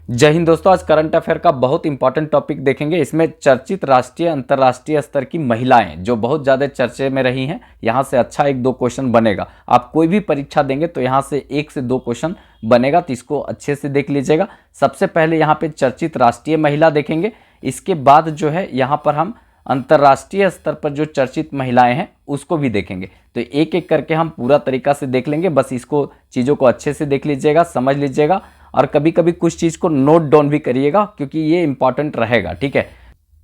जय हिंद दोस्तों। आज करंट अफेयर का बहुत इंपॉर्टेंट टॉपिक देखेंगे। इसमें चर्चित राष्ट्रीय अंतर्राष्ट्रीय स्तर की महिलाएं जो बहुत ज़्यादा चर्चे में रही हैं, यहाँ से अच्छा 1-2 क्वेश्चन बनेगा। आप कोई भी परीक्षा देंगे तो यहाँ से 1 से 2 क्वेश्चन बनेगा, तो इसको अच्छे से देख लीजिएगा। सबसे पहले यहाँ पे चर्चित राष्ट्रीय महिला देखेंगे, इसके बाद जो है यहाँ पर हम अंतर्राष्ट्रीय स्तर पर जो चर्चित महिलाएं हैं उसको भी देखेंगे। तो एक एक करके हम पूरा तरीका से देख लेंगे। बस इसको चीज़ों को अच्छे से देख लीजिएगा, समझ लीजिएगा, और कभी कभी कुछ चीज़ को नोट डाउन भी करिएगा क्योंकि ये इंपॉर्टेंट रहेगा। ठीक है,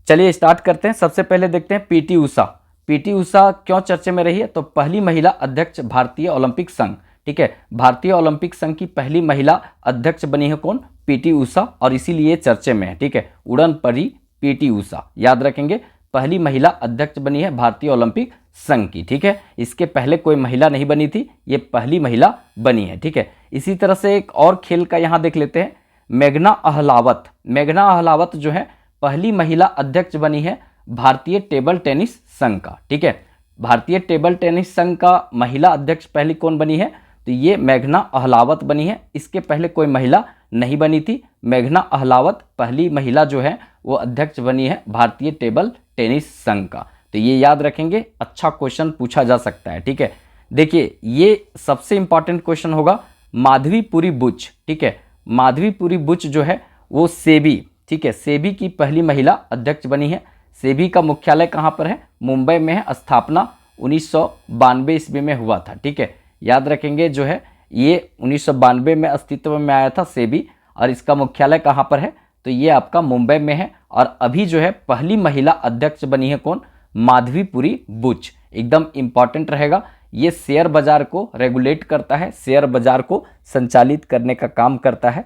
चलिए स्टार्ट करते हैं। सबसे पहले देखते हैं पीटी उषा। पीटी उषा क्यों चर्चे में रही है? तो पहली महिला अध्यक्ष भारतीय ओलंपिक संघ। ठीक है, भारतीय ओलंपिक संघ की पहली महिला अध्यक्ष बनी है कौन? पीटी उषा, और इसीलिए चर्चे में है। ठीक है, उड़न परी पीटी उषा, याद रखेंगे। पहली महिला अध्यक्ष बनी है भारतीय ओलंपिक संघ की। ठीक है, इसके पहले कोई महिला नहीं बनी थी, ये पहली महिला बनी है। ठीक है, इसी तरह से एक और खेल का यहाँ देख लेते हैं, मेघना अहलावत। मेघना अहलावत जो है पहली महिला अध्यक्ष बनी है भारतीय टेबल टेनिस संघ का। ठीक है, भारतीय टेबल टेनिस संघ का महिला अध्यक्ष पहली कौन बनी है? तो ये मेघना अहलावत बनी है। इसके पहले कोई महिला नहीं बनी थी। मेघना अहलावत पहली महिला जो है वो अध्यक्ष बनी है भारतीय टेबल टेनिस संघ का। तो ये याद रखेंगे, अच्छा क्वेश्चन पूछा जा सकता है। ठीक है, देखिए ये सबसे इंपॉर्टेंट क्वेश्चन होगा, माधवीपुरी बुच। ठीक है, माधवीपुरी बुच जो है वो सेबी, ठीक है, सेबी की पहली महिला अध्यक्ष बनी है। सेबी का मुख्यालय कहाँ पर है? मुंबई में है। स्थापना 1992 ईस्वी में हुआ था। ठीक है, याद रखेंगे, जो है ये 1992 में अस्तित्व में आया था सेबी, और इसका मुख्यालय कहाँ पर है? तो ये आपका मुंबई में है। और अभी जो है पहली महिला अध्यक्ष बनी है कौन? माधवीपुरी बुच। एकदम इंपॉर्टेंट रहेगा। ये शेयर बाजार को रेगुलेट करता है, शेयर बाजार को संचालित करने का काम करता है।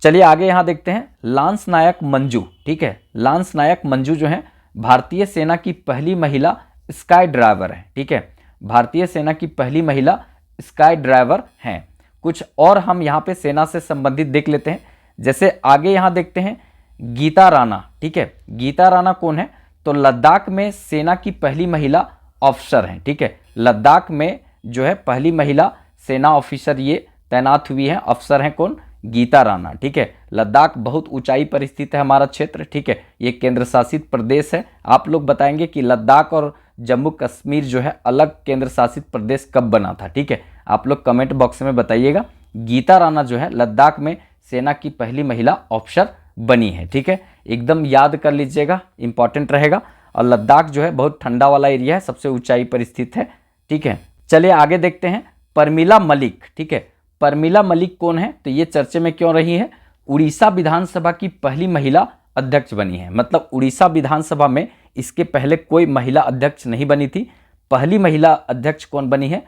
चलिए आगे यहाँ देखते हैं, लांस नायक मंजू। ठीक है, लांस नायक मंजू जो है भारतीय सेना की पहली महिला स्काई ड्राइवर है। ठीक है, भारतीय सेना की पहली महिला स्काई ड्राइवर हैं। कुछ और हम यहाँ पे सेना से संबंधित देख लेते हैं। जैसे आगे यहाँ देखते हैं गीता राणा। ठीक है, गीता राणा कौन है? तो लद्दाख में सेना की पहली महिला ऑफिसर हैं। ठीक है, लद्दाख में जो है पहली महिला सेना ऑफिसर ये तैनात हुई है, अफसर हैं कौन? गीता राणा। ठीक है, लद्दाख बहुत ऊंचाई पर स्थित है हमारा क्षेत्र। ठीक है, ये केंद्र शासित प्रदेश है। आप लोग बताएंगे कि लद्दाख और जम्मू कश्मीर जो है अलग केंद्र शासित प्रदेश कब बना था। ठीक है, आप लोग कमेंट बॉक्स में बताइएगा। गीता राणा जो है लद्दाख में सेना की पहली महिला ऑफिसर बनी है। ठीक है, एकदम याद कर लीजिएगा, इंपॉर्टेंट रहेगा। और लद्दाख जो है बहुत ठंडा वाला एरिया है, सबसे ऊंचाई पर स्थित है। ठीक है, चलिए आगे देखते हैं, परमिला मलिक। ठीक है, परमिला मलिक कौन है? तो ये चर्चे में क्यों रही है? उड़ीसा विधानसभा की पहली महिला अध्यक्ष बनी है। मतलब उड़ीसा विधानसभा में इसके पहले कोई महिला अध्यक्ष नहीं बनी थी। पहली महिला अध्यक्ष कौन बनी है?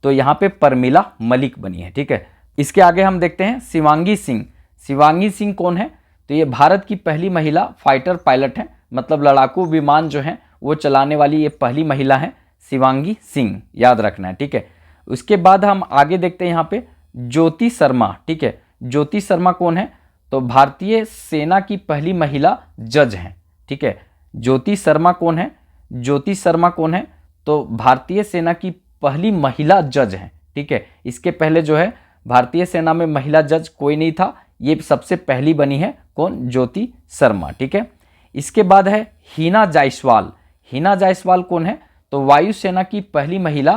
तो यहाँ पे परमिला मलिक बनी है। ठीक है, इसके आगे हम देखते हैं शिवांगी सिंह। शिवांगी सिंह कौन है? तो ये भारत की पहली महिला फाइटर पायलट है। मतलब लड़ाकू विमान जो है वो चलाने वाली ये पहली महिला है, शिवांगी सिंह, याद रखना है। ठीक है, उसके बाद हम आगे देखते हैं यहाँ पे ज्योति शर्मा। ठीक है, ज्योति शर्मा कौन है? तो भारतीय सेना की पहली महिला जज हैं। ठीक है, ज्योति शर्मा कौन है? ज्योति शर्मा कौन है? तो भारतीय सेना की पहली महिला जज हैं। ठीक है, इसके पहले जो है भारतीय सेना में महिला जज कोई नहीं था, ये सबसे पहली बनी है कौन? ज्योति शर्मा। ठीक है, इसके बाद है हिना जायसवाल। हिना जायसवाल कौन है? तो वायुसेना की पहली महिला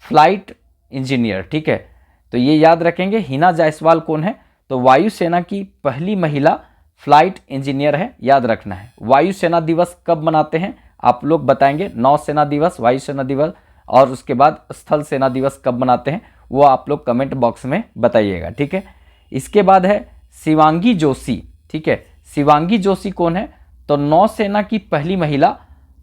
फ्लाइट इंजीनियर। ठीक है, तो ये याद रखेंगे, हिना जायसवाल कौन है? तो वायुसेना की पहली महिला फ्लाइट इंजीनियर है, याद रखना है। वायुसेना दिवस कब मनाते हैं? आप लोग बताएंगे। नौसेना दिवस, वायुसेना दिवस, और उसके बाद स्थल सेना दिवस कब मनाते हैं वो आप लोग कमेंट बॉक्स में बताइएगा। ठीक है, इसके बाद है शिवांगी जोशी। ठीक है, शिवांगी जोशी कौन है? तो नौसेना की पहली महिला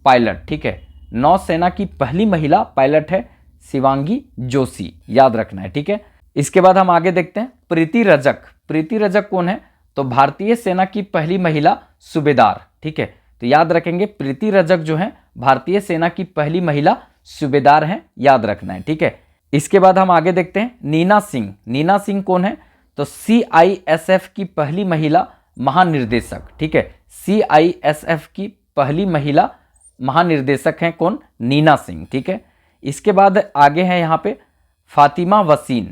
पायलट। ठीक है, नौसेना की पहली महिला पायलट है शिवांगी जोशी, याद रखना है। ठीक है, इसके बाद हम आगे देखते हैं प्रीति रजक। प्रीति रजक कौन है? तो भारतीय सेना की पहली महिला सूबेदार। ठीक है, तो याद रखेंगे, प्रीति रजक जो है भारतीय सेना की पहली महिला सूबेदार हैं, याद रखना है। ठीक है, इसके बाद हम आगे देखते हैं नीना सिंह। नीना सिंह कौन है? तो CISF की पहली महिला महानिर्देशक। ठीक है, CISF की पहली महिला महानिर्देशक हैं कौन? नीना सिंह। ठीक है, इसके बाद आगे है यहाँ पे फातिमा वसीम।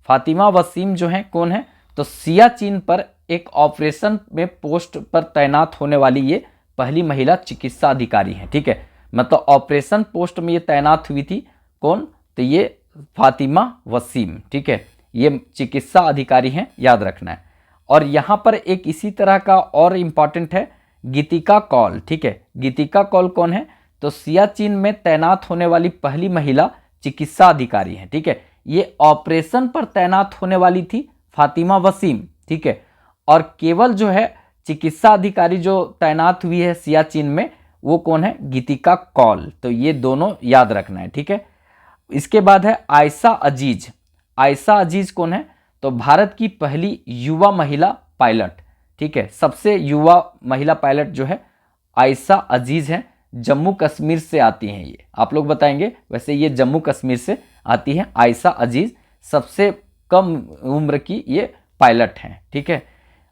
फातिमा वसीम जो है कौन है? तो सियाचिन पर एक ऑपरेशन में पोस्ट पर तैनात होने वाली ये पहली महिला चिकित्सा अधिकारी हैं। ठीक है, मतलब ऑपरेशन पोस्ट में ये तैनात हुई थी कौन, तो ये फातिमा वसीम। ठीक है, ये चिकित्सा अधिकारी हैं, याद रखना है। और यहाँ पर एक इसी तरह का और इम्पॉर्टेंट है गीतिका कौल। ठीक है, गीतिका कौल कौन है, तो सियाचिन में तैनात होने वाली पहली महिला चिकित्सा अधिकारी हैं। ठीक है, ये ऑपरेशन पर तैनात होने वाली थी फातिमा वसीम। ठीक है, और केवल जो है चिकित्सा अधिकारी जो तैनात हुई है सियाचिन में वो कौन है, गीतिका कौल। तो ये दोनों याद रखना है। ठीक है, इसके बाद है आयशा अजीज। आयशा अजीज कौन है, तो भारत की पहली युवा महिला पायलट। ठीक है, सबसे युवा महिला पायलट जो है आयशा अजीज हैं, जम्मू कश्मीर से आती हैं ये, आप लोग बताएंगे। वैसे ये जम्मू कश्मीर से आती हैं आयशा अजीज, सबसे कम उम्र की ये पायलट हैं। ठीक है,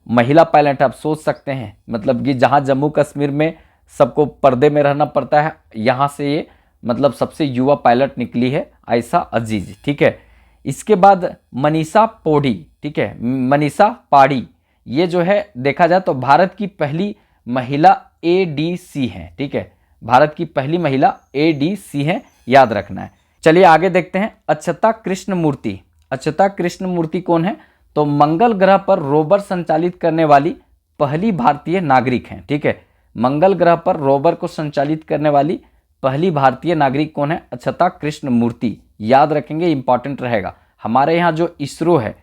महिला पायलट आप सोच सकते हैं, मतलब कि जहाँ जम्मू कश्मीर में सबको पर्दे में रहना पड़ता है, यहाँ से ये मतलब सबसे युवा पायलट निकली है आयशा अजीज। ठीक है, इसके बाद मनीषा पौड़ी। ठीक है, मनीषा पाड़ी, ये जो है देखा जाए तो भारत की पहली महिला एडीसी हैं। ठीक है, भारत की पहली महिला एडीसी हैं, याद रखना है। चलिए आगे देखते हैं अक्षता कृष्णमूर्ति। अक्षता कृष्णमूर्ति कौन है, तो मंगल ग्रह पर रोवर संचालित करने वाली पहली भारतीय नागरिक हैं। ठीक है, मंगल ग्रह पर रोवर को संचालित करने वाली पहली भारतीय नागरिक कौन है, अक्षता कृष्णमूर्ति, याद रखेंगे, इंपॉर्टेंट रहेगा। हमारे यहाँ जो इसरो है,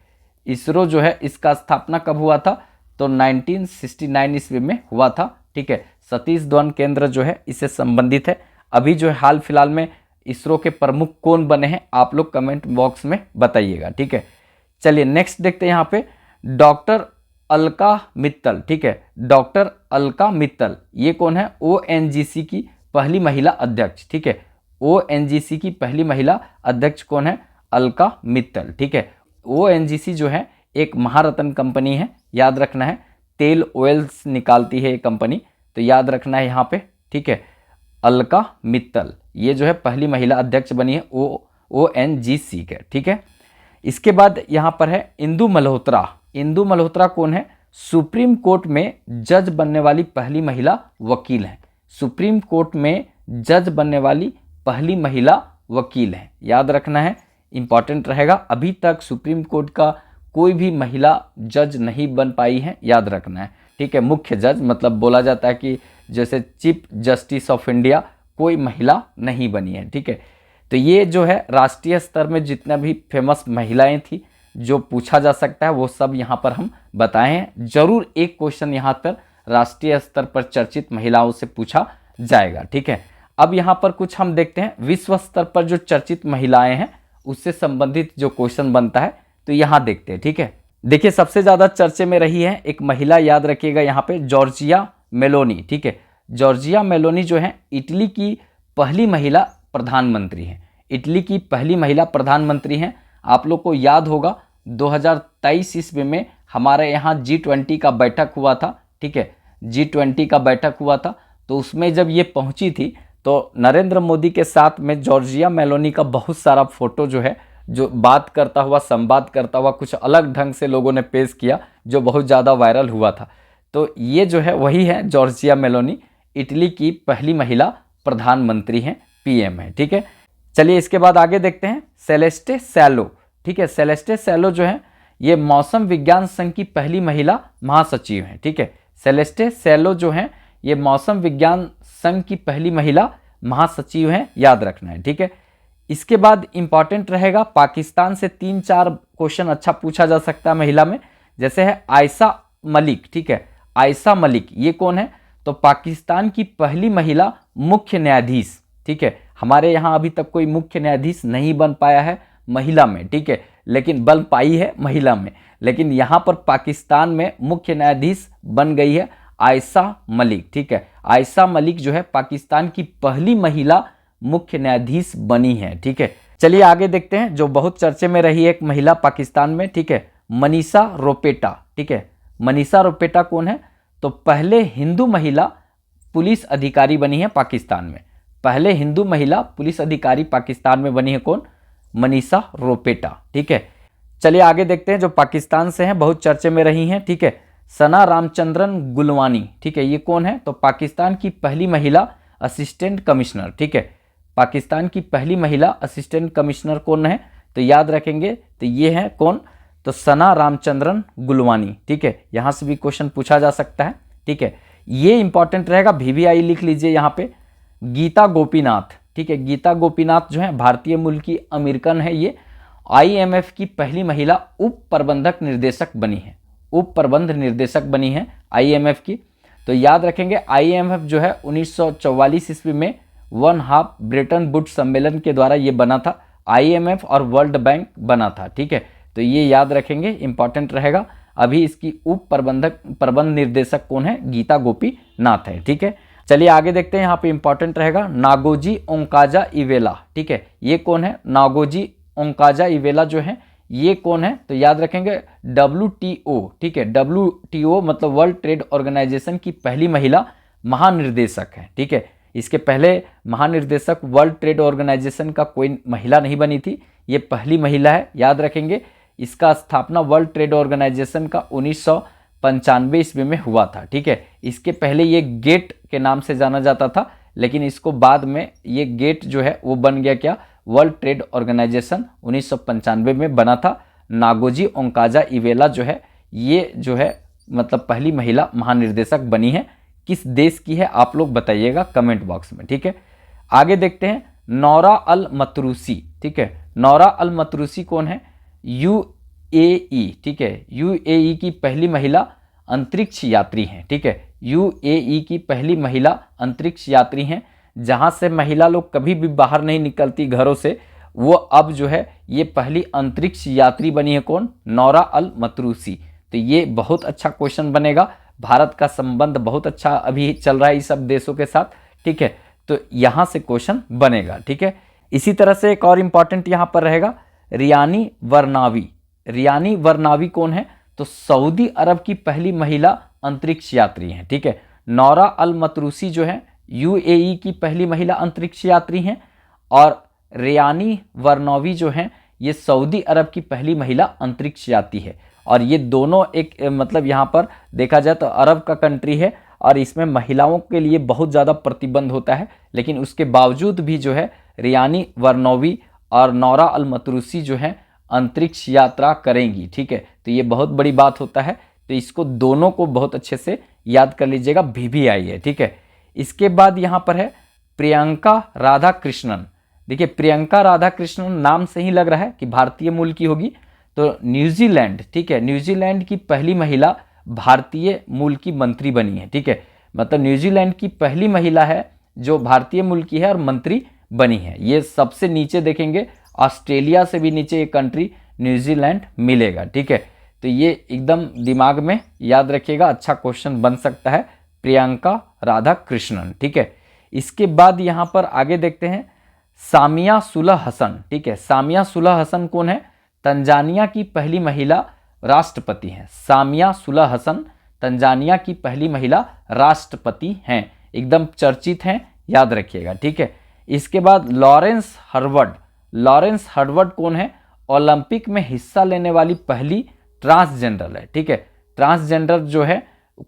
इसरो जो है इसका स्थापना कब हुआ था, तो 1969 ईस्वी में हुआ था। ठीक है, सतीश धवन केंद्र जो है इससे संबंधित है। अभी जो है हाल फिलहाल में इसरो के प्रमुख कौन बने हैं, आप लोग कमेंट बॉक्स में बताइएगा। ठीक है, चलिए नेक्स्ट देखते हैं यहाँ पे डॉक्टर अलका मित्तल। ठीक है, डॉक्टर अलका मित्तल ये कौन है, ओएनजीसी की पहली महिला अध्यक्ष। ठीक है, ओएनजीसी की पहली महिला अध्यक्ष कौन है, अलका मित्तल। ठीक है, ओएनजीसी जो है एक महारत्न कंपनी है, याद रखना है, तेल ऑयल्स निकालती है ये कंपनी, तो याद रखना है यहाँ पे। ठीक है, अलका मित्तल ये जो है पहली महिला अध्यक्ष बनी है ओएनजीसी के। ठीक है, इसके बाद यहाँ पर है इंदु मल्होत्रा। इंदु मल्होत्रा कौन है, सुप्रीम कोर्ट में जज बनने वाली पहली महिला वकील हैं। सुप्रीम कोर्ट में जज बनने वाली पहली महिला वकील हैं, याद रखना है, इंपॉर्टेंट रहेगा। अभी तक सुप्रीम कोर्ट का कोई भी महिला जज नहीं बन पाई है, याद रखना है। ठीक है, मुख्य जज मतलब बोला जाता है कि जैसे चीफ जस्टिस ऑफ इंडिया कोई महिला नहीं बनी है। ठीक है, तो ये जो है राष्ट्रीय स्तर में जितना भी फेमस महिलाएं थी जो पूछा जा सकता है वो सब यहाँ पर हम बताए हैं। जरूर एक क्वेश्चन यहाँ पर राष्ट्रीय स्तर पर चर्चित महिलाओं से पूछा जाएगा। ठीक है, अब यहाँ पर कुछ हम देखते हैं विश्व स्तर पर जो चर्चित महिलाएं हैं उससे संबंधित जो क्वेश्चन बनता है, तो यहाँ देखते हैं। ठीक है, देखिए सबसे ज़्यादा चर्चे में रही है एक महिला, याद रखिएगा यहाँ पे, जॉर्जिया मेलोनी। ठीक है, जॉर्जिया मेलोनी जो है इटली की पहली महिला प्रधानमंत्री हैं। इटली की पहली महिला प्रधानमंत्री हैं। आप लोग को याद होगा 2023 ईस्वी में हमारे यहाँ G20 का बैठक हुआ था। ठीक है, G20 का बैठक हुआ था, तो उसमें जब ये पहुंची थी तो नरेंद्र मोदी के साथ में जॉर्जिया मेलोनी का बहुत सारा फोटो जो है, जो बात करता हुआ, संवाद करता हुआ कुछ अलग ढंग से लोगों ने पेश किया, जो बहुत ज़्यादा वायरल हुआ था। तो ये जो है वही है जॉर्जिया मेलोनी, इटली की पहली महिला प्रधानमंत्री हैं, पीएम है। ठीक है, चलिए इसके बाद आगे देखते हैं सेलेस्टे सैलो। ठीक है, सेलेस्टे सैलो जो है ये मौसम विज्ञान संघ की पहली महिला महासचिव हैं। ठीक है, सेलेस्टे सैलो जो हैं ये मौसम विज्ञान संघ की पहली महिला महासचिव हैं, याद रखना है। ठीक है, इसके बाद इंपॉर्टेंट रहेगा पाकिस्तान से 3-4 क्वेश्चन अच्छा पूछा जा सकता है महिला में, जैसे है आयशा मलिक। ठीक है, आयशा मलिक ये कौन है, तो पाकिस्तान की पहली महिला मुख्य न्यायाधीश। ठीक है, हमारे यहाँ अभी तक कोई मुख्य न्यायाधीश नहीं बन पाया है महिला में। ठीक है, लेकिन बन पाई है महिला में, लेकिन यहाँ पर पाकिस्तान में मुख्य न्यायाधीश बन गई है आयशा मलिक। ठीक है, आयशा मलिक जो है पाकिस्तान की पहली महिला मुख्य न्यायाधीश बनी है। ठीक है, चलिए आगे देखते हैं जो बहुत चर्चे में रही एक महिला पाकिस्तान में। ठीक है, मनीषा रोपेटा। ठीक है, मनीषा रोपेटा कौन है, तो पहले हिंदू महिला पुलिस अधिकारी बनी है पाकिस्तान में। पहले हिंदू महिला पुलिस अधिकारी पाकिस्तान में बनी है कौन, मनीषा रोपेटा। ठीक है, चलिए आगे देखते हैं जो पाकिस्तान से हैं, बहुत चर्चे में रही हैं। ठीक है, सना रामचंद्रन गुलवानी, ठीक है, ये कौन है? तो पाकिस्तान की पहली महिला असिस्टेंट कमिश्नर, ठीक है, पाकिस्तान की पहली महिला असिस्टेंट कमिश्नर कौन है? तो याद रखेंगे, तो ये है कौन? तो सना रामचंद्रन गुलवानी, ठीक है, यहाँ से भी क्वेश्चन पूछा जा सकता है, ठीक है, ये इंपॉर्टेंट रहेगा, VVI लिख लीजिए यहाँ पे। गीता गोपीनाथ, ठीक है, गीता गोपीनाथ जो है भारतीय मूल की अमेरिकन है, ये IMF की पहली महिला उप प्रबंधक निर्देशक बनी है, उप प्रबंध निर्देशक बनी है IMF की। तो याद रखेंगे IMF जो है 1944 ईस्वी में वन हाफ ब्रेटन वुड्स सम्मेलन के द्वारा ये बना था, IMF और वर्ल्ड बैंक बना था, ठीक है, तो ये याद रखेंगे, इंपॉर्टेंट रहेगा। अभी इसकी उप प्रबंध निर्देशक कौन है? गीता गोपीनाथ है, ठीक है। चलिए आगे देखते हैं, यहाँ पे इंपॉर्टेंट रहेगा नागोजी ओंकाजा इवेला, ठीक है, ये कौन है? नागोजी ओंकाजा इवेला जो है ये कौन है? तो याद रखेंगे WTO, ठीक है, WTO मतलब वर्ल्ड ट्रेड ऑर्गेनाइजेशन की पहली महिला महानिर्देशक है, ठीक है, इसके पहले महानिर्देशक वर्ल्ड ट्रेड ऑर्गेनाइजेशन का कोई महिला नहीं बनी थी, ये पहली महिला है, याद रखेंगे। इसका स्थापना वर्ल्ड ट्रेड ऑर्गेनाइजेशन का 1995 ईस्वी में हुआ था, ठीक है। इसके पहले ये गेट के नाम से जाना जाता था, लेकिन इसको बाद में ये गेट जो है वो बन गया क्या? वर्ल्ड ट्रेड ऑर्गेनाइजेशन 1995 में बना था। नागोजी ओंकाजा इवेला जो है ये जो है मतलब पहली महिला महानिर्देशक बनी है। किस देश की है आप लोग बताइएगा कमेंट बॉक्स में, ठीक है। आगे देखते हैं नौरा अल मतरूसी, ठीक है, नौरा अल मतरूसी कौन है? UAE, ठीक है, UAE की पहली महिला अंतरिक्ष यात्री हैं, ठीक है, UAE की पहली महिला अंतरिक्ष यात्री हैं। जहां से महिला लोग कभी भी बाहर नहीं निकलती घरों से, वो अब जो है ये पहली अंतरिक्ष यात्री बनी है। कौन? नौरा अल मतरूसी। तो ये बहुत अच्छा क्वेश्चन बनेगा। भारत का संबंध बहुत अच्छा अभी चल रहा है इस सब देशों के साथ, ठीक है, तो यहां से क्वेश्चन बनेगा, ठीक है। इसी तरह से एक और इंपॉर्टेंट यहां पर रहेगा रियानी वर्नावी। रियानी वर्नावी कौन है? तो सऊदी अरब की पहली महिला अंतरिक्ष यात्री हैं, ठीक है। नौरा अल मतरूसी जो है UAE की पहली महिला अंतरिक्ष यात्री हैं, और रियानी वर्नावी जो हैं ये सऊदी अरब की पहली महिला अंतरिक्ष यात्री है। और ये दोनों एक मतलब यहाँ पर देखा जाए तो अरब का कंट्री है, और इसमें महिलाओं के लिए बहुत ज़्यादा प्रतिबंध होता है, लेकिन उसके बावजूद भी जो है रियानी वर्नावी और नौरा अल मतरूसी जो है अंतरिक्ष यात्रा करेंगी, ठीक है। तो ये बहुत बड़ी बात होता है, तो इसको दोनों को बहुत अच्छे से याद कर लीजिएगा, VVI है, ठीक है। इसके बाद यहाँ पर है प्रियंका राधा कृष्णन। देखिए प्रियंका राधा कृष्णन नाम से ही लग रहा है कि भारतीय मूल की होगी। तो न्यूजीलैंड, ठीक है, न्यूजीलैंड की पहली महिला भारतीय मूल की मंत्री बनी है, ठीक है, मतलब न्यूजीलैंड की पहली महिला है जो भारतीय मूल की है और मंत्री बनी है। ये सबसे नीचे देखेंगे ऑस्ट्रेलिया से भी नीचे ये कंट्री न्यूजीलैंड मिलेगा, ठीक है। तो ये एकदम दिमाग में याद रखिएगा, अच्छा क्वेश्चन बन सकता है, प्रियंका राधा कृष्णन, ठीक है। इसके बाद यहाँ पर आगे देखते हैं सामिया सुलह हसन, ठीक है। सामिया सुलह हसन कौन है? तंजानिया की पहली महिला राष्ट्रपति हैं। सामिया सुलह हसन तंजानिया की पहली महिला राष्ट्रपति हैं, एकदम चर्चित हैं, याद रखिएगा, ठीक है। इसके बाद लॉरेंस हर्वर्ड। लॉरेंस हर्वर्ड कौन है? ओलंपिक में हिस्सा लेने वाली पहली ट्रांसजेंडर है, ठीक है। ट्रांसजेंडर जो है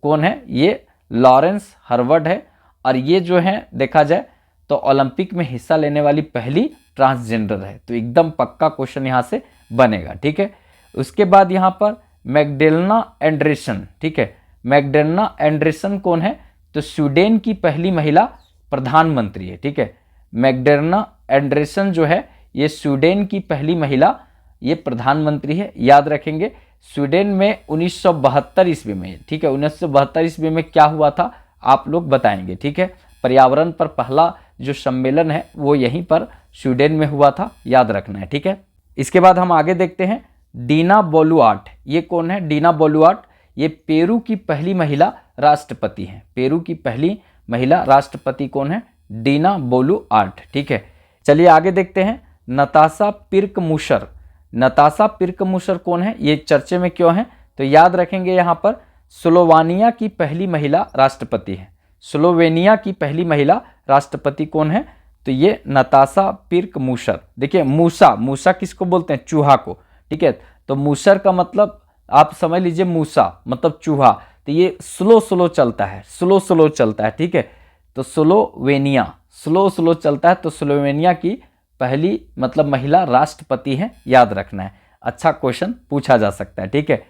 कौन है? ये लॉरेंस हर्वर्ड है, और ये जो है देखा जाए तो ओलंपिक में हिस्सा लेने वाली पहली ट्रांसजेंडर है। तो एकदम पक्का क्वेश्चन यहाँ से बनेगा, ठीक है। उसके बाद यहाँ पर मैगडेलेना एंडरसन, ठीक है। मैगडेलेना एंडरसन कौन है? तो स्वीडन की पहली महिला प्रधानमंत्री है, ठीक है। मैगडेलेना एंडरसन जो है ये स्वीडन की पहली महिला ये प्रधानमंत्री है, याद रखेंगे। स्वीडन में 1972 ईस्वी में, ठीक है, 1972 ईस्वी में क्या हुआ था आप लोग बताएंगे, ठीक है। पर्यावरण पर पहला जो सम्मेलन है वो यहीं पर स्वीडन में हुआ था, याद रखना है, ठीक है। इसके बाद हम आगे देखते हैं डीना बोलुआर्ट। ये कौन है? डीना बोलुआर्ट ये पेरू की पहली महिला राष्ट्रपति हैं। पेरू की पहली महिला राष्ट्रपति कौन है? डीना बोलुआर्ट, ठीक है। चलिए आगे देखते हैं नताशा पिर्कमुशर। नताशा पिर्कमुशर कौन है? ये चर्चे में क्यों है? तो याद रखेंगे यहाँ पर स्लोवानिया की पहली महिला राष्ट्रपति है। स्लोवेनिया की पहली महिला राष्ट्रपति कौन है? तो ये नताशा पिर्कमुशर। देखिए मूसा, मूसा किसको बोलते हैं? चूहा को, ठीक है। तो मूसर का मतलब आप समझ लीजिए मूसा मतलब चूहा। तो ये स्लो स्लो चलता है, स्लो स्लो चलता है, ठीक है। तो स्लोवेनिया, स्लो स्लो चलता है, तो स्लोवेनिया की पहली मतलब महिला राष्ट्रपति हैं, याद रखना है। अच्छा क्वेश्चन पूछा जा सकता है, ठीक है।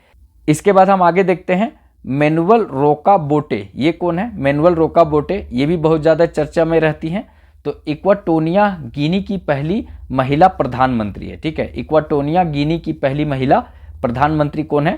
इसके बाद हम आगे देखते हैं मैनुअल रोका बोटे, ये कौन है? मैनुअल रोका बोटे, ये भी बहुत ज़्यादा चर्चा में रहती हैं। तो इक्वाटोनिया गिनी की पहली महिला प्रधानमंत्री है, ठीक है। इक्वाटोनिया गिनी की पहली महिला प्रधानमंत्री कौन है?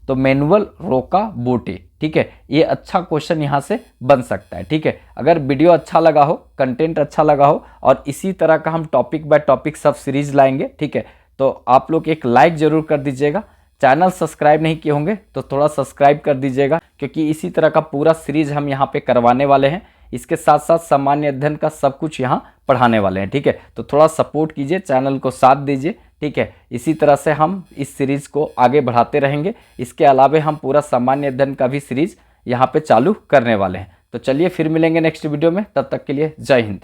तो मैनुअल रोका बोटे, ठीक है। ये अच्छा क्वेश्चन यहाँ से बन सकता है, ठीक है। अगर वीडियो अच्छा लगा हो, कंटेंट अच्छा लगा हो और इसी तरह का हम टॉपिक बाय टॉपिक सब सीरीज लाएंगे, ठीक है, तो आप लोग एक लाइक जरूर कर दीजिएगा। चैनल सब्सक्राइब नहीं किए होंगे तो थोड़ा सब्सक्राइब कर दीजिएगा, क्योंकि इसी तरह का पूरा सीरीज हम यहाँ पे करवाने वाले हैं। इसके साथ साथ सामान्य अध्ययन का सब कुछ यहाँ पढ़ाने वाले हैं, ठीक है। तो थोड़ा सपोर्ट कीजिए, चैनल को साथ दीजिए, ठीक है। इसी तरह से हम इस सीरीज को आगे बढ़ाते रहेंगे। इसके अलावा हम पूरा सामान्य अध्ययन का भी सीरीज यहाँ पे चालू करने वाले हैं। तो चलिए फिर मिलेंगे नेक्स्ट वीडियो में, तब तक के लिए जय हिंद।